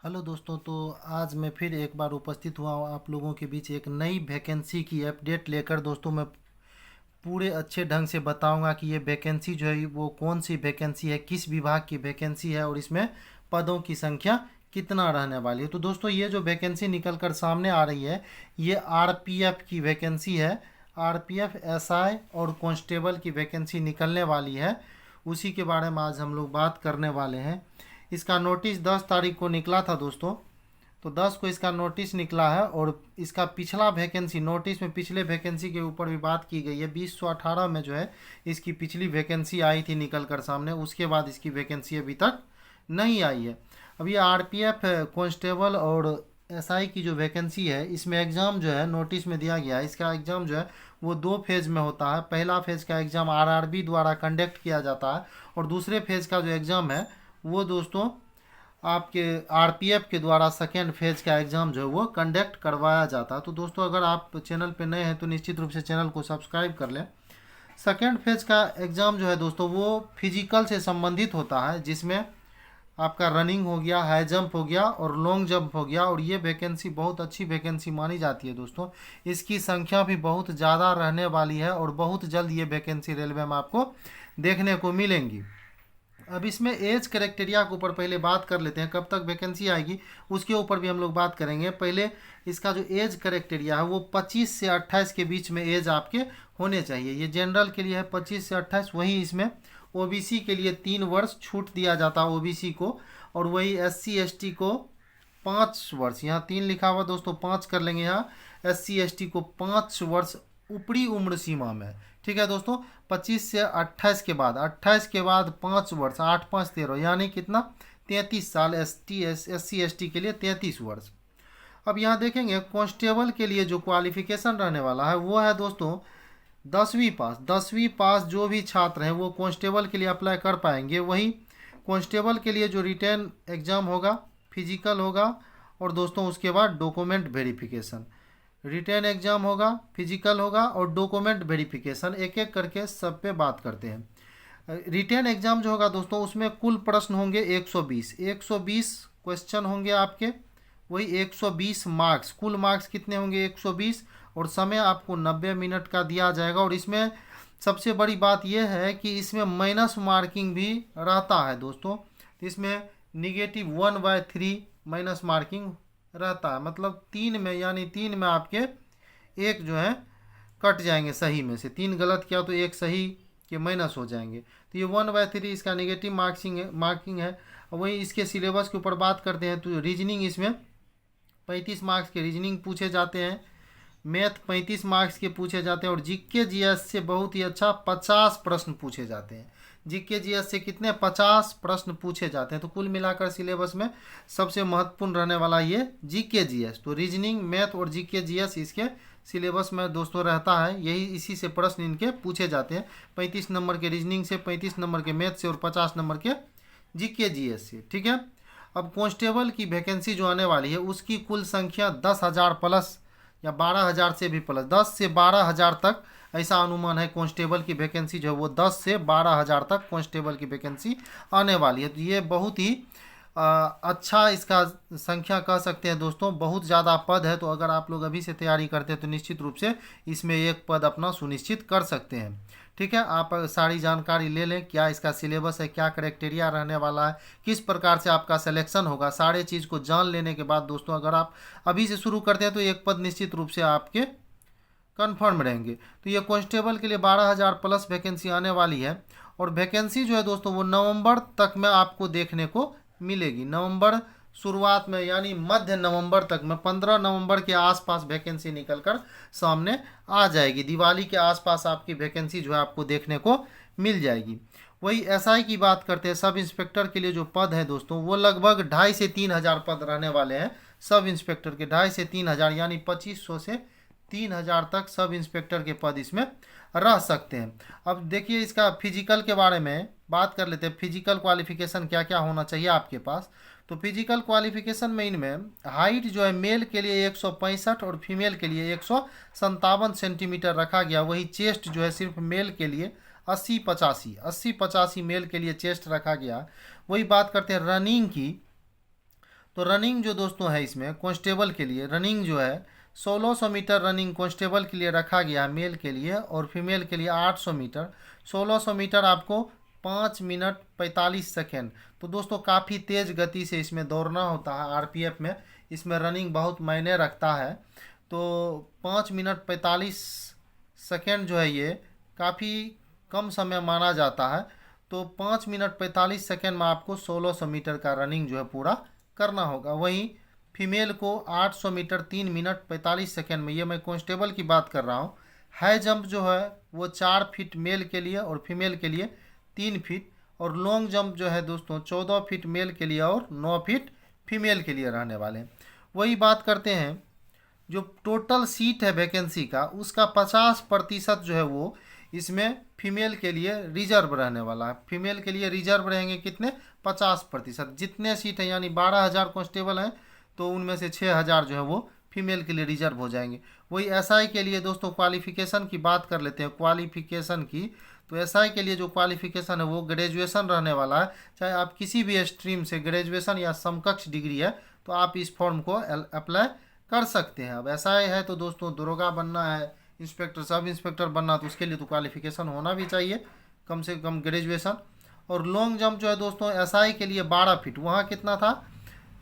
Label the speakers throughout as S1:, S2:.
S1: Hello दोस्तों, तो आज मैं फिर एक बार उपस्थित हुआ हूँ आप लोगों के बीच एक नई वैकेंसी की अपडेट लेकर। दोस्तों, मैं पूरे अच्छे ढंग से बताऊंगा कि ये वैकेंसी जो है वो कौन सी वैकेंसी है, किस विभाग की वैकेंसी है और इसमें पदों की संख्या कितना रहने वाली है। तो दोस्तों, ये जो वैकेंसी निकल कर सामने आ रही है ये आरपीएफ की वैकेंसी है। आरपीएफ, एसआई और कांस्टेबल की वैकेंसी निकलने वाली है। उसी के बारे में आज हम लोग बात करने वाले हैं। इसका नोटिस 10 तारीख को निकला था दोस्तों। तो 10 को इसका नोटिस निकला है और इसका पिछला वैकेंसी नोटिस में पिछले वैकेंसी के ऊपर भी बात की गई है। 2018 में जो है इसकी पिछली वैकेंसी आई थी निकल कर सामने। उसके बाद इसकी वैकेंसी अभी तक नहीं आई है। अब ये आरपीएफ कांस्टेबल और एसआई की जो वैकेंसी है इसमें एग्ज़ाम जो है नोटिस में दिया गया है। इसका एग्ज़ाम जो है वो 2 फेज़ में होता है। पहला फेज़ का एग्ज़ाम आरआरबी द्वारा कंडक्ट किया जाता है और दूसरे फेज़ का जो एग्ज़ाम है वो दोस्तों आपके आरपीएफ के द्वारा सेकेंड फेज का एग्ज़ाम जो है वो कंडक्ट करवाया जाता है। तो दोस्तों, अगर आप चैनल पे नए हैं तो निश्चित रूप से चैनल को सब्सक्राइब कर लें। सेकेंड फेज का एग्ज़ाम जो है दोस्तों वो फिजिकल से संबंधित होता है, जिसमें आपका रनिंग हो गया, हाई जंप हो गया और लॉन्ग जंप हो गया। और ये वैकेंसी बहुत अच्छी वैकेंसी मानी जाती है दोस्तों। इसकी संख्या भी बहुत ज़्यादा रहने वाली है और बहुत जल्द ये वैकेंसी रेलवे में आपको देखने को मिलेंगी। अब इसमें एज क्राइटेरिया के ऊपर पहले बात कर लेते हैं, कब तक वैकेंसी आएगी उसके ऊपर भी हम लोग बात करेंगे। पहले इसका जो एज क्राइटेरिया है वो 25 से 28 के बीच में एज आपके होने चाहिए। ये जनरल के लिए है 25 से 28। वहीं इसमें ओबीसी के लिए 3 वर्ष छूट दिया जाता है ओबीसी को। और वही एससी एसटी को 5 वर्ष, यहाँ 3 लिखा हुआ दोस्तों, 5 कर लेंगे। यहाँ एससी एसटी को 5 वर्ष ऊपरी उम्र सीमा में। ठीक है दोस्तों, 25 से 28 के बाद, 28 के बाद 5 वर्ष, 8 5 13, यानी कितना 33 साल। एससी एसटी के लिए 33 वर्ष। अब यहाँ देखेंगे कांस्टेबल के लिए जो क्वालिफिकेशन रहने वाला है वो है दोस्तों 10वीं पास। 10वीं पास जो भी छात्र हैं वो कांस्टेबल के लिए अप्लाई कर पाएंगे। वही कांस्टेबल के लिए जो रिटेन एग्ज़ाम होगा, फिजिकल होगा और दोस्तों उसके बाद डॉक्यूमेंट वेरिफिकेशन। रिटेन एग्ज़ाम होगा, फिजिकल होगा और डॉक्यूमेंट वेरिफिकेशन, एक एक करके सब पे बात करते हैं। रिटेन एग्ज़ाम जो होगा दोस्तों उसमें कुल प्रश्न होंगे 120 क्वेश्चन होंगे आपके। वही 120 मार्क्स, कुल मार्क्स कितने होंगे 120। और समय आपको 90 मिनट का दिया जाएगा। और इसमें सबसे बड़ी बात यह है कि इसमें माइनस मार्किंग भी रहता है दोस्तों। तो इसमें -1/3 माइनस मार्किंग रहता है। मतलब 3 में, यानी 3 में आपके एक जो है कट जाएंगे सही में से। 3 गलत किया तो एक सही के माइनस हो जाएंगे। तो ये 1/3 इसका नेगेटिव मार्किंग है। वही इसके सिलेबस के ऊपर बात करते हैं तो रीजनिंग इसमें 35 मार्क्स के रीजनिंग पूछे जाते हैं। मैथ 35 मार्क्स के पूछे जाते हैं। और जीके जीएस से बहुत ही अच्छा 50 प्रश्न पूछे जाते हैं। जीके जीएस से कितने 50 प्रश्न पूछे जाते हैं। तो कुल मिलाकर सिलेबस में सबसे महत्वपूर्ण रहने वाला ये जीके जीएस। तो रीजनिंग, मैथ और जीके जीएस इसके सिलेबस में दोस्तों रहता है। यही इसी से प्रश्न इनके पूछे जाते हैं। 35 नंबर के रीजनिंग से, 35 नंबर के मैथ से और 50 नंबर के जीके जीएस से। ठीक है। अब कांस्टेबल की वैकेंसी जो आने वाली है उसकी कुल संख्या 10,000 प्लस या 12,000 से भी प्लस, 10 से 12,000 तक ऐसा अनुमान है। कांस्टेबल की वैकेंसी जो है वो 10 से 12,000 तक कांस्टेबल की वैकेंसी आने वाली है। तो ये बहुत ही अच्छा इसका संख्या कह सकते हैं दोस्तों। बहुत ज़्यादा पद है। तो अगर आप लोग अभी से तैयारी करते हैं तो निश्चित रूप से इसमें एक पद अपना सुनिश्चित कर सकते हैं। ठीक है। आप सारी जानकारी ले लें, क्या इसका सिलेबस है, क्या क्राइटेरिया रहने वाला है, किस प्रकार से आपका सिलेक्शन होगा। सारे चीज़ को जान लेने के बाद दोस्तों अगर आप अभी से शुरू करते हैं तो एक पद निश्चित रूप से आपके कन्फर्म रहेंगे। तो ये कांस्टेबल के लिए 12,000 प्लस वैकेंसी आने वाली है। और वैकेंसी जो है दोस्तों वो नवंबर तक में आपको देखने को मिलेगी। नवंबर शुरुआत में, यानी मध्य नवंबर तक में, 15 नवंबर के आसपास वैकेंसी निकलकर सामने आ जाएगी। दिवाली के आसपास आपकी वैकेंसी जो है आपको देखने को मिल जाएगी। वही एसआई की बात करते हैं। सब इंस्पेक्टर के लिए जो पद है दोस्तों वो लगभग 2,500 से 3,000 पद रहने वाले हैं। सब इंस्पेक्टर के 2,500 से 3,000, यानी 2500 से 3,000 तक सब इंस्पेक्टर के पद इसमें रह सकते हैं। अब देखिए इसका फिजिकल के बारे में बात कर लेते हैं। फिजिकल क्वालिफिकेशन क्या क्या होना चाहिए आपके पास। तो फिजिकल क्वालिफिकेशन में इनमें हाइट जो है मेल के लिए 165 और फीमेल के लिए 157 सेंटीमीटर रखा गया। वही चेस्ट जो है सिर्फ मेल के लिए 80-85 मेल के लिए चेस्ट रखा गया। वही बात करते हैं रनिंग की। तो रनिंग जो दोस्तों है इसमें कांस्टेबल के लिए रनिंग जो है 1600 मीटर रनिंग कांस्टेबल के लिए रखा गया है मेल के लिए, और फीमेल के लिए 800 मीटर। 1600 मीटर आपको 5 मिनट 45 सेकेंड। तो दोस्तों काफ़ी तेज़ गति से इसमें दौड़ना होता है आरपीएफ में, इसमें रनिंग बहुत मायने रखता है। तो 5 मिनट 45 सेकेंड जो है ये काफ़ी कम समय माना जाता है। तो 5 मिनट 45 सेकेंड में आपको 1600 मीटर का रनिंग जो है पूरा करना होगा। वहीं फीमेल को 800 मीटर 3 मिनट 45 सेकेंड में, ये मैं कांस्टेबल की बात कर रहा हूँ। हाई जंप जो है वो 4 फीट मेल के लिए और फीमेल के लिए 3 फीट, और लॉन्ग जंप जो है दोस्तों 14 फीट मेल के लिए और 9 फीट फीमेल के लिए रहने वाले हैं। वही बात करते हैं, जो टोटल सीट है वैकेंसी का उसका 50% जो है वो इसमें फीमेल के लिए रिजर्व रहने वाला है। फीमेल के लिए रिजर्व रहेंगे कितने, 50%। जितने सीट हैं यानी 12,000 कांस्टेबल हैं तो उनमें से 6,000 जो है वो फीमेल के लिए रिजर्व हो जाएंगे। वही एसआई के लिए दोस्तों क्वालिफिकेशन की बात कर लेते हैं, क्वालिफिकेशन की। तो एसआई के लिए जो क्वालिफिकेशन है वो ग्रेजुएशन रहने वाला है। चाहे आप किसी भी स्ट्रीम से ग्रेजुएशन या समकक्ष डिग्री है तो आप इस फॉर्म को अप्लाई कर सकते हैं। अब एसआई है तो दोस्तों दरोगा बनना है, इंस्पेक्टर सब इंस्पेक्टर बनना, तो उसके लिए तो क्वालिफिकेशन होना भी चाहिए, कम से कम ग्रेजुएशन। और लॉन्ग जंप जो है दोस्तों एसआई के लिए 12 फीट, वहाँ कितना था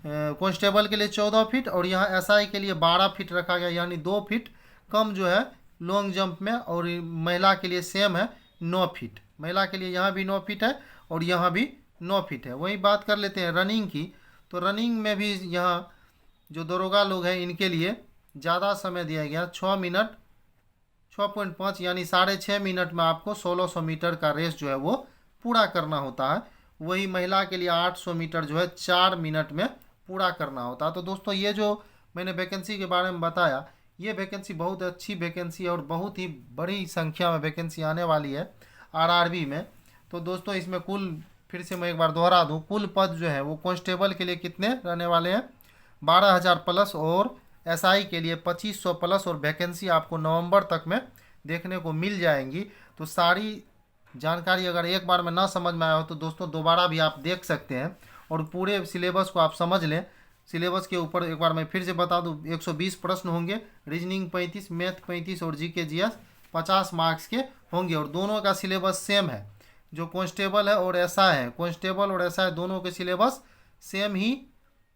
S1: कांस्टेबल के लिए 14 फीट, और यहाँ एसआई के लिए 12 फीट रखा गया, यानी 2 फीट कम जो है लॉन्ग जंप में। और महिला के लिए सेम है 9 फीट, महिला के लिए यहाँ भी 9 फीट है और यहाँ भी 9 फीट है। वही बात कर लेते हैं रनिंग की। तो रनिंग में भी यहाँ जो दरोगा लोग हैं इनके लिए ज़्यादा समय दिया गया, 6 मिनट 6.5 यानी 6.5 मिनट में आपको 1600 मीटर का रेस जो है वो पूरा करना होता है। वही महिला के लिए 800 मीटर जो है 4 मिनट में पूरा करना होता है। तो दोस्तों ये जो मैंने वैकेंसी के बारे में बताया, ये वैकेंसी बहुत अच्छी वैकेंसी है और बहुत ही बड़ी संख्या में वैकेंसी आने वाली है आरआरबी में। तो दोस्तों इसमें कुल, फिर से मैं एक बार दोहरा दूँ, कुल पद जो है वो कांस्टेबल के लिए कितने रहने वाले हैं, 12,000 प्लस, और एसआई के लिए 2500 प्लस, और वैकेंसी आपको नवंबर तक में देखने को मिल जाएंगी। तो सारी जानकारी अगर एक बार में ना समझ में आया हो तो दोस्तों दोबारा भी आप देख सकते हैं और पूरे सिलेबस को आप समझ लें। सिलेबस के ऊपर एक बार मैं फिर से बता दूं, 120 प्रश्न होंगे, रीजनिंग 35, मैथ 35 और जीके जीएस 50 मार्क्स के होंगे। और दोनों का सिलेबस सेम है, जो कांस्टेबल है और एसआई है, कांस्टेबल और एसआई दोनों के सिलेबस सेम ही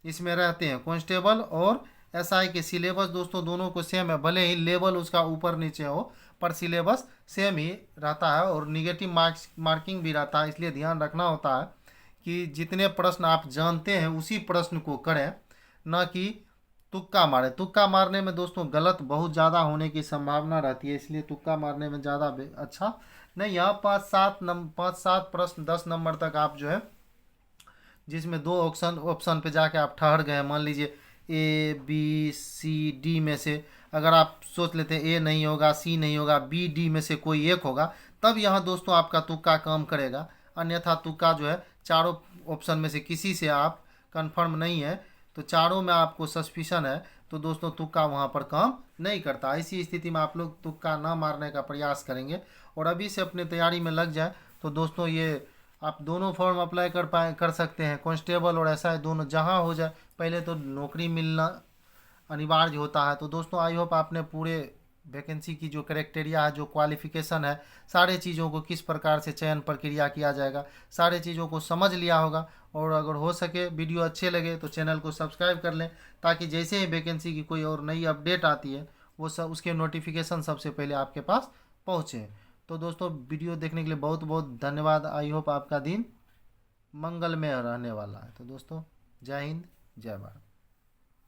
S1: इसमें रहते हैं। कांस्टेबल और एसआई के सिलेबस दोस्तों दोनों को सेम है, भले ही लेवल उसका ऊपर नीचे हो पर सिलेबस सेम ही रहता है। और निगेटिव मार्किंग भी रहता है, इसलिए ध्यान रखना होता है कि जितने प्रश्न आप जानते हैं उसी प्रश्न को करें, ना कि तुक्का मारें। तुक्का मारने में दोस्तों गलत बहुत ज़्यादा होने की संभावना रहती है, इसलिए तुक्का मारने में ज़्यादा अच्छा नहीं। यहाँ 5-7 प्रश्न 10 नंबर तक आप जो है, जिसमें 2 ऑप्शन पे जाके आप ठहर गए, मान लीजिए ए बी सी डी में से अगर आप सोच लेते हैं ए नहीं होगा, सी नहीं होगा, बी डी में से कोई एक होगा, तब यहाँ दोस्तों आपका तुक्का काम करेगा। अन्यथा तुक्का जो है चारों ऑप्शन में से किसी से आप कंफर्म नहीं है तो चारों में आपको सस्पिशन है तो दोस्तों तुक्का वहाँ पर काम नहीं करता। इसी स्थिति में आप लोग तुक्का ना मारने का प्रयास करेंगे और अभी से अपने तैयारी में लग जाए तो दोस्तों ये आप दोनों फॉर्म अप्लाई कर सकते हैं, कांस्टेबल और एसआई दोनों जहाँ हो जाए। पहले तो नौकरी मिलना अनिवार्य होता है। तो दोस्तों आई होप आपने पूरे वैकेंसी की जो क्राइटेरिया है, जो क्वालिफिकेशन है, सारे चीज़ों को किस प्रकार से चयन प्रक्रिया किया जाएगा, सारे चीज़ों को समझ लिया होगा। और अगर हो सके वीडियो अच्छे लगे तो चैनल को सब्सक्राइब कर लें, ताकि जैसे ही वैकेंसी की कोई और नई अपडेट आती है वो सब उसके नोटिफिकेशन सबसे पहले आपके पास पहुँचे। तो दोस्तों वीडियो देखने के लिए बहुत बहुत धन्यवाद। आई होप आपका दिन मंगलमय रहने वाला है। तो दोस्तों जय हिंद, जय भारत।